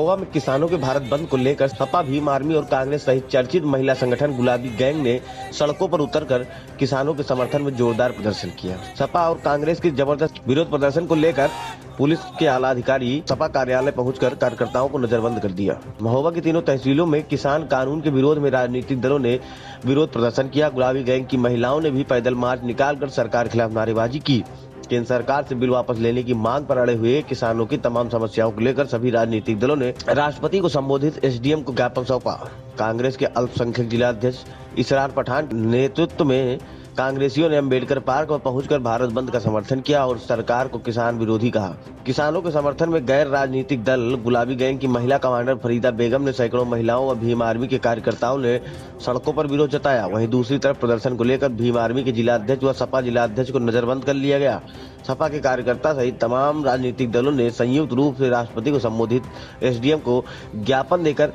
महोबा में किसानों के भारत बंद को लेकर सपा, भीम आर्मी और कांग्रेस सहित चर्चित महिला संगठन गुलाबी गैंग ने सड़कों पर उतरकर किसानों के समर्थन में जोरदार प्रदर्शन किया। सपा और कांग्रेस के जबरदस्त विरोध प्रदर्शन को लेकर पुलिस के आला अधिकारी सपा कार्यालय पहुंचकर कार्यकर्ताओं को नजरबंद कर दिया। महोबा की तीनों तहसीलों में किसान कानून के विरोध में राजनीतिक दलों ने विरोध प्रदर्शन किया। गुलाबी गैंग की महिलाओं ने भी पैदल मार्च निकालकर सरकार के खिलाफ नारेबाजी की। केंद्र सरकार से बिल वापस लेने की मांग पर अड़े हुए किसानों की तमाम समस्याओं को लेकर सभी राजनीतिक दलों ने राष्ट्रपति को संबोधित एसडीएम को ज्ञापन सौंपा। कांग्रेस के अल्पसंख्यक जिला अध्यक्ष इसरार पठान नेतृत्व में कांग्रेसियों ने अम्बेडकर पार्क में पहुंचकर भारत बंद का समर्थन किया और सरकार को किसान विरोधी कहा। किसानों के समर्थन में गैर राजनीतिक दल गुलाबी गैंग की महिला कमांडर फरीदा बेगम ने सैकड़ों महिलाओं व भीम आर्मी के कार्यकर्ताओं ने सड़कों पर विरोध जताया। वहीं दूसरी तरफ प्रदर्शन को लेकर भीम आर्मी के जिला अध्यक्ष व सपा जिला अध्यक्ष को नजरबंद कर लिया गया। सपा के कार्यकर्ता सहित तमाम राजनीतिक दलों ने संयुक्त रूप से राष्ट्रपति को संबोधित एसडीएम को ज्ञापन देकर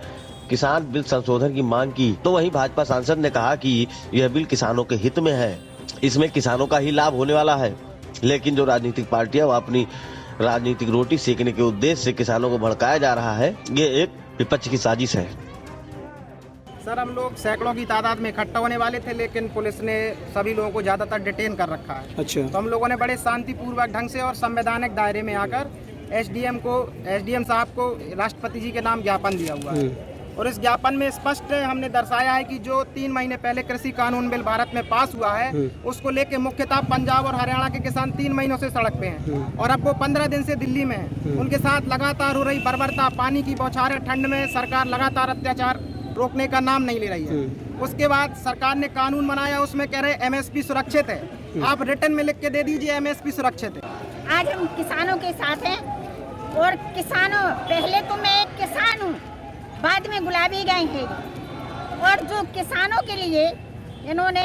किसान बिल संशोधन की मांग की। तो वहीं भाजपा सांसद ने कहा कि यह बिल किसानों के हित में है, इसमें किसानों का ही लाभ होने वाला है, लेकिन जो राजनीतिक पार्टियां वो अपनी राजनीतिक रोटी सेकने के उद्देश्य से किसानों को भड़काया जा रहा है, ये एक विपक्ष की साजिश है। सर, हम लोग सैकड़ों की तादाद में इकट्ठा होने वाले थे, लेकिन पुलिस ने सभी लोगों को ज्यादातर डिटेन कर रखा है। अच्छा। तो हम लोगों ने बड़े शांतिपूर्वक ढंग से और संवैधानिक दायरे में आकर एसडीएम साहब को राष्ट्रपति जी के नाम ज्ञापन दिया हुआ है। और इस ज्ञापन में स्पष्ट हमने दर्शाया है कि जो 3 महीने पहले कृषि कानून बिल भारत में पास हुआ है, उसको लेके मुख्यतः पंजाब और हरियाणा के किसान 3 महीनों से सड़क पे हैं और अब वो 15 दिन से दिल्ली में हैं। उनके साथ लगातार हो रही बर्बरता, पानी की बौछारें, ठंड में सरकार लगातार अत्याचार रोकने का नाम नहीं ले रही है। उसके बाद सरकार ने कानून बनाया, उसमें कह रहे एमएसपी सुरक्षित है। आप रिटर्न में लिख के दे दीजिए एमएसपी सुरक्षित है। आज हम किसानों के साथ हैं और किसानों, पहले तो मैं एक किसान हूँ, बाद में गुलाबी गैंग है और जो किसानों के लिए इन्होंने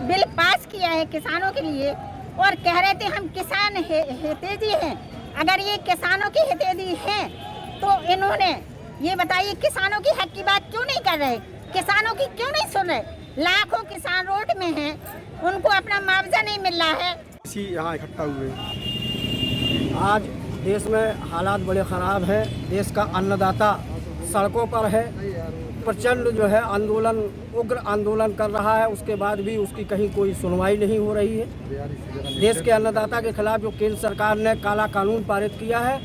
बिल पास किया है किसानों के लिए और कह रहे थे हम किसान हितैषी हैं। अगर ये किसानों के हितैषी हैं तो इन्होंने ये बताइए किसानों की हक की बात क्यों नहीं कर रहे, किसानों की क्यों नहीं सुन रहे। लाखों किसान रोड में हैं, उनको अपना मुआवजा नहीं मिल रहा है। इसी यहाँ इकट्ठा हुए आज देश में हालात बड़े ख़राब है। देश का अन्नदाता सड़कों पर है, प्रचंड जो है आंदोलन, उग्र आंदोलन कर रहा है, उसके बाद भी उसकी कहीं कोई सुनवाई नहीं हो रही है। देश के अन्नदाता के खिलाफ जो केंद्र सरकार ने काला कानून पारित किया है,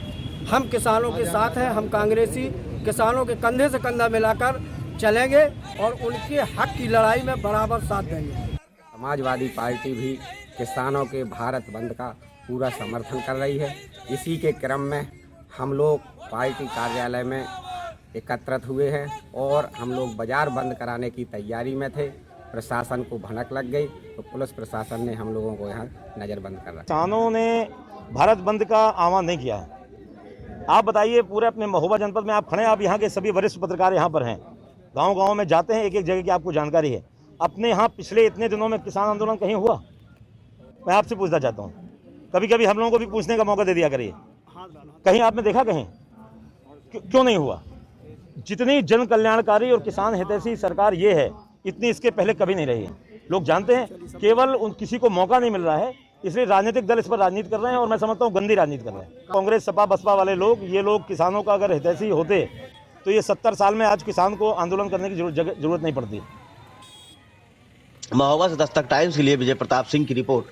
हम किसानों के साथ हैं। हम कांग्रेसी किसानों के कंधे से कंधा मिलाकर चलेंगे और उनके हक की लड़ाई में बराबर साथ देंगे। समाजवादी पार्टी भी किसानों के भारत बंद का पूरा समर्थन कर रही है। इसी के क्रम में हम लोग पार्टी कार्यालय में एकत्रित हुए हैं और हम लोग बाजार बंद कराने की तैयारी में थे। प्रशासन को भनक लग गई तो पुलिस प्रशासन ने हम लोगों को यहाँ नज़रबंद कर रखा। किसानों ने भारत बंद का आह्वान नहीं किया है। आप बताइए, पूरे अपने महोबा जनपद में आप खड़े हैं, आप यहाँ के सभी वरिष्ठ पत्रकार यहाँ पर हैं, गाँव-गाँव में जाते हैं, एक-एक जगह की आपको जानकारी है। अपने यहाँ पिछले इतने दिनों में किसान आंदोलन कहीं हुआ? मैं आपसे पूछना चाहता हूँ, कभी कभी हम लोगों को भी पूछने का मौका दे दिया करिए, कहीं आपने देखा कहीं क्यों नहीं हुआ? जितनी जन कल्याणकारी और किसान हितैषी सरकार ये है, इतनी इसके पहले कभी नहीं रही है। लोग जानते हैं, केवल किसी को मौका नहीं मिल रहा है, इसलिए राजनीतिक दल इस पर राजनीति कर रहे हैं और मैं समझता हूँ गंदी राजनीति कर रहे हैं। कांग्रेस, सपा, बसपा वाले लोग, ये लोग किसानों का अगर हितैषी होते तो ये 70 साल में आज किसान को आंदोलन करने की जरूरत नहीं पड़ती। महोबा से दस्तक टाइम्स के लिए विजय प्रताप सिंह की रिपोर्ट।